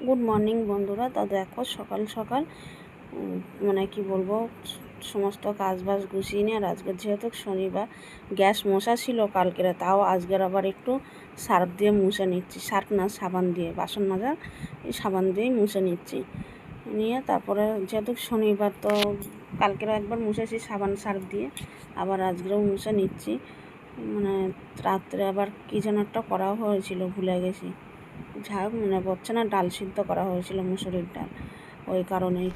Good morning বন্ধুরা। তা দেখো সকাল সকাল মানে কি বলবো, সমস্ত কাজবাজ গুছিয়ে নিয়ে, আর আজকের যেহেতু শনিবার গ্যাস মোছা ছিল কালকের, তাও আজকের আবার একটু সার্ফ দিয়ে মুছে নিচ্ছি। সার্ফ না, সাবান দিয়ে, বাসন মাজার এই সাবান দিয়েই মুছে নিচ্ছি। নিয়ে তারপরে যেহেতু শনিবার, তো কালকেরও একবার মুছেছি সাবান সার্ফ দিয়ে, আবার আজকেও মুছে নিচ্ছি। মানে রাত্রে আবার কী যেন একটা করা হয়েছিল, ভুলে গেছি। ঝাড় মনে পড়ছে না, ডাল সিদ্ধ করা হয়েছিল, মুসুরির ডাল, ওই কারণেই।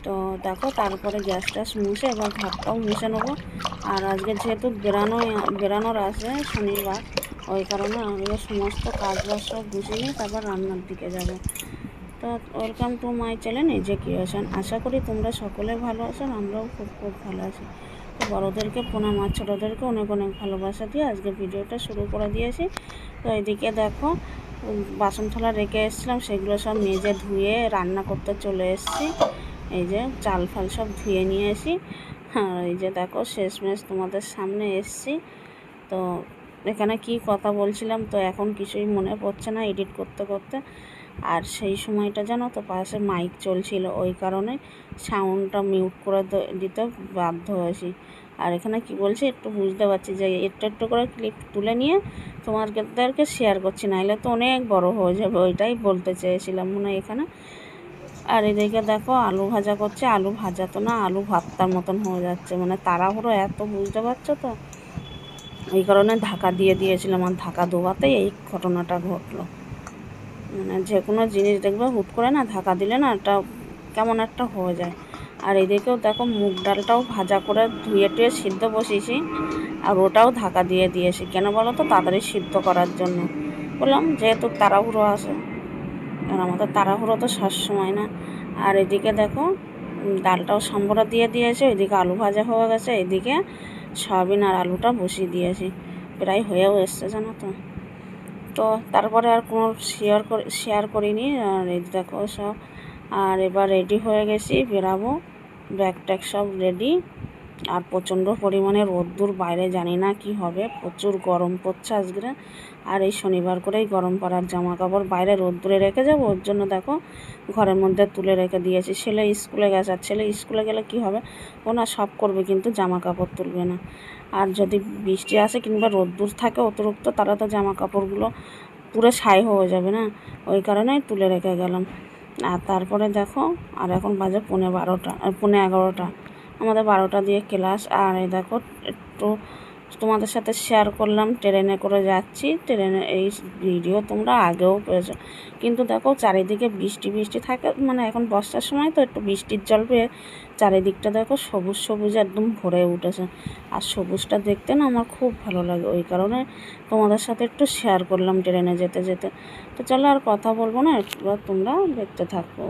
তো দেখো তারপরে গ্যাস ট্যাস মুছে এবার ঘরটাও মুছে নেবো। আর আজকে যেহেতু বেরানোর আছে শনিবার, ওই কারণে এবার সমস্ত কাজবাজ সব গুছিয়ে নিয়ে তারপর রান্নার দিকে যাব। তো ওয়েলকাম টু মাই চ্যানেল নিজে ক্রিয়েশন। আশা করি তোমরা সকলে ভালো আছো, আমরাও খুব খুব ভালো আছি। তো বড়োদেরকে প্রণাম আর ছোটোদেরকে অনেক অনেক ভালোবাসা দিয়ে আজকে ভিডিওটা শুরু করে দিয়েছি। তো এদিকে দেখো বাসন থালা রেখে এসেছিলাম, সেগুলো সব মেজে ধুয়ে রান্না করতে চলে এসেছি। এই যে চাল ফাল সব ধুয়ে নিয়ে এসি। আর এই যে দেখো শেষমেশ তোমাদের সামনে এসছি। তো এখানে কি কথা বলছিলাম তো এখন কিছুই মনে পড়ছে না এডিট করতে করতে। আর সেই সময়টা জানো তো পাশে মাইক চলছিল, ওই কারণে সাউন্ডটা মিউট করে দিতে বাধ্য হয়েছি। আর এখানে কি বলছি একটু বুঝতে পারছি যে একটু একটু করে ক্লিপ তুলে নিয়ে তোমাদেরকে শেয়ার করছি, নাহলে তো অনেক বড় হয়ে যাবে, ওইটাই বলতে চেয়েছিলাম মনে হয় এখানে। আর এদিকে দেখো আলু ভাজা করছে, আলু ভাজা তো না, আলু ভর্তার মতন হয়ে যাচ্ছে, মানে তাড়াহুড়ো এত, বুঝতে পারছো তো। এই কারণে ঢাকা দিয়ে দিয়েছিলাম, আর ঢাকা দেওয়াতেই এই ঘটনাটা ঘটলো। মানে যে কোনো জিনিস দেখবে হুট করে না ঢাকা দিলে না একটা কেমন একটা হয়ে যায়। আর এদিকেও দেখো মুগ ডালটাও ভাজা করে ধুয়ে টুয়ে সিদ্ধ বসিয়েছি, আর ওটাও ঢাকা দিয়ে দিয়েছি। কেন বলো তো, তাড়াতাড়ি সিদ্ধ করার জন্য। বললাম যেহেতু তাড়াহুড়ো আসে, আর আমাদের তাড়াহুড়ো তো সবসময় না। আর এদিকে দেখো ডালটাও সম্বরা দিয়ে দিয়েছে, ওইদিকে আলু ভাজা হয়ে গেছে, এদিকে সয়াবিন আর আলুটা বসিয়ে দিয়েছি, প্রায় হয়েও এসছে জানো তো। তো তারপরে আর কোনো শেয়ার করিনি। আর এই দেখো সব, আর এবার রেডি হয়ে গেছি, বেরাবো, ব্যাগ ট্যাগ সব রেডি। আর প্রচণ্ড পরিমাণে রোদ্দুর, বাইরে জানি না কি হবে, প্রচুর গরম পড়ছে আজকে। আর এই শনিবার করেই গরম পড়ার জামা কাপড় বাইরে রোদ্দুরে রেখে যাবো, ওর জন্য দেখো ঘরের মধ্যে তুলে রেখে দিয়েছি। ছেলে স্কুলে গেছে, আর ছেলে স্কুলে গেলে কি হবে, ও না সব করবে কিন্তু জামা কাপড় তুলবে না। আর যদি বৃষ্টি আসে কিংবা রোদ্দুর থাকে অতিরিক্ত, তারা তো জামা কাপড়গুলো পুরো ছাই হয়ে যাবে না, ওই কারণেই তুলে রেখে গেলাম। আর তারপরে দেখো, আর এখন বাজে 11:30, আমাদের 12টা দিয়ে ক্লাস। আর এই দেখো একটু তোমাদের সাথে শেয়ার করলাম, ট্রেনে করে যাচ্ছি। ট্রেনে এই ভিডিও তোমরা আগেও পেয়েছো, কিন্তু দেখো চারিদিকে বৃষ্টি বৃষ্টি থাকে, মানে এখন বর্ষার সময় তো একটু বৃষ্টির জল পেয়ে চারিদিকটা দেখো সবুজ সবুজ একদম ভরে উঠেছে। আর সবুজটা দেখতে না আমার খুব ভালো লাগে, ওই কারণে তোমাদের সাথে একটু শেয়ার করলাম ট্রেনে যেতে যেতে। তো চলো আর কথা বলবো না, এবার তোমরা দেখতে থাকো।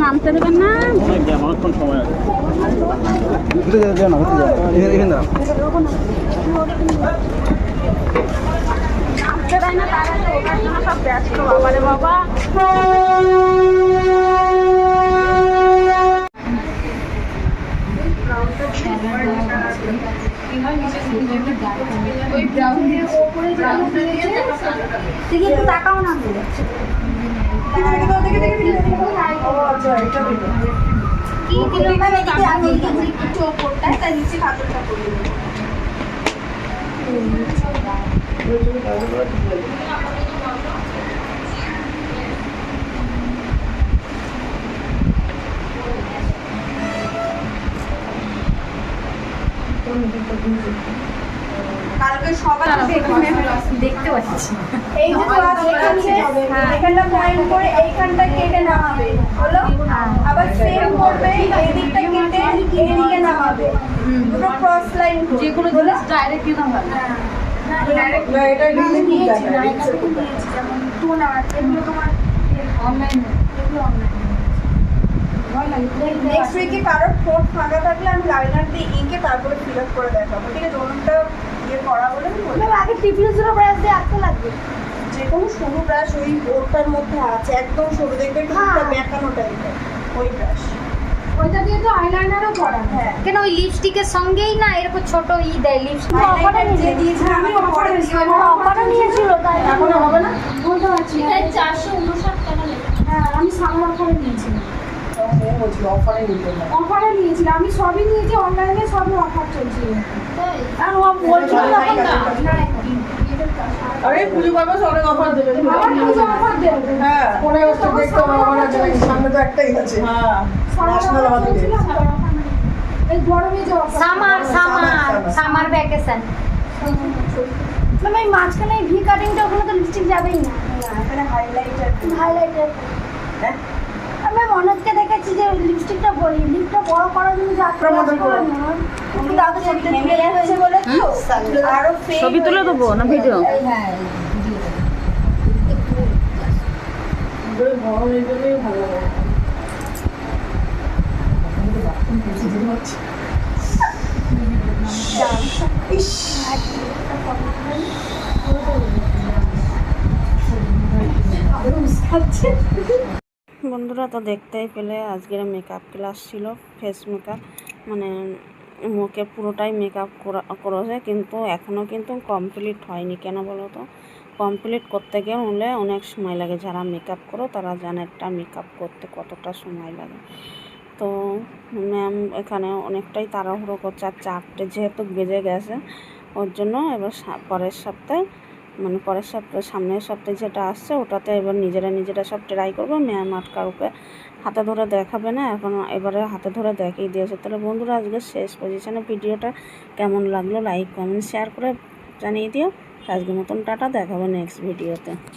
নামতে দেবেন না, অনেকক্ষণ সময় আছে। নামতে দেয় না, তার আগে ওটার জন্য সব ব্যস্ত। বাবারে বাবা, তাকাও না কি দিল আমি একটু ওপরটা তার নিচে কাপড়টা পরিয়ে দেবো। কালকে সবার দেখতে পাচ্ছি এই যে এখানটা পয়েন্ট করে এইখানটা কেটে নামাবে হলো, আবার সেম করবে এদিকটা কেটে এদিকে নামাবে, দুটো ক্রস লাইন যেগুলো জিনিস ডাইরেক্ট দিতে হবে ডাইরেক্ট না, এটা নিয়েছি না, এটা তো নিয়েছি যেমন টোনার এগুলো তোমার অনলাইনে, এগুলো অনলাইনে। নেক্সট উইকে কারোর ঠোঁট ফাঁকা থাকলে আমি লাইনার দিয়ে ইঙ্কে তারপরে ফিল আপ করে দেখাবো, ঠিক আছে? ওনারটা ইয়ে করা বলে আমি বললাম আগে টিপিউজের ব্রাশ দিয়ে আঁকতে লাগবে, যে কোনো সরু ব্রাশ ওই ওরটার মধ্যে আছে, একদম সরু দেখবে একটু বেঁকানো টাইপের ওই ব্রাশ, ওইটা দিয়ে তো আইলাইনারও করা। হ্যাঁ, কেন ওই লিপস্টিকের সঙ্গেই না এরকম ছোট দেয় লিপস্টিক অফারে যে দিয়েছিল আমি অফারে নিয়েছিল, তাই এখন হবে না বলতে পারছি না। এটা 459 টাকা লেখা। হ্যাঁ, আমি সামনে অফারে নিয়েছিলাম। অফারে নিয়েছিলাম আমি, সবই নিয়েছি অনলাইনে, সবই অফার চলছিল। আর ও বলছিল তখন না আরে পুজো পাবে অনেক অফার দেবে, আবার কিছু অফার দেবে। হ্যাঁ কোনে বছর দেখতে অফার আছে নাকি? সামনে তো একটাই আছে, হ্যাঁ ন্যাশনাল হলিডে। এই গরমে যে অফার সামার ভ্যাকেশন মানে এই মাঝখানে ভি কাটিংটা, ওখানে তো লিপস্টিক যাবেই না, এখানে হাইলাইটার আমি মনোজকে দেখেছি যে লিপস্টিকটা বড়, লিপটা বড় করার জন্য যে আক্রমণ করে কিন্তু দাদা সবটা তুলে যাচ্ছে বলে তো আরো ছবি তুলে দেবো না ভিডিও? হ্যাঁ গরম এই জন্যই ভালো লাগে। বন্ধুরা তো দেখতেই পেলে আজকের মেকআপ ক্লাস ছিল, ফেস মেকআপ, মানে মুখে পুরোটাই মেকআপ করেছে, কিন্তু এখনও কিন্তু কমপ্লিট হয়নি। কেন বলো তো? কমপ্লিট করতে গেলে অনেক সময় লাগে, যারা মেকআপ করো তারা জানে একটা মেকআপ করতে কতটা সময় লাগে। তো ম্যাম এখানে অনেকটাই তাড়াহুড়ো করছে, আর 4টে যেহেতু বেজে গেছে, ওর জন্য এবার পরের সপ্তাহে সামনের সপ্তাহে যেটা আসছে ওটাতে এবার নিজেরা সব ট্রাই করবো। ম্যাম আর কাউকে হাতে ধরে দেখাবে না, এবারে হাতে ধরে দেখিয়ে দিয়েছে। তাহলে বন্ধুরা আজকে শেষ পজিশনে ভিডিওটা কেমন লাগলো লাইক কমেন্ট শেয়ার করে জানিয়ে দিও। আজকের মতন টাটা, দেখাবো নেক্সট ভিডিওতে।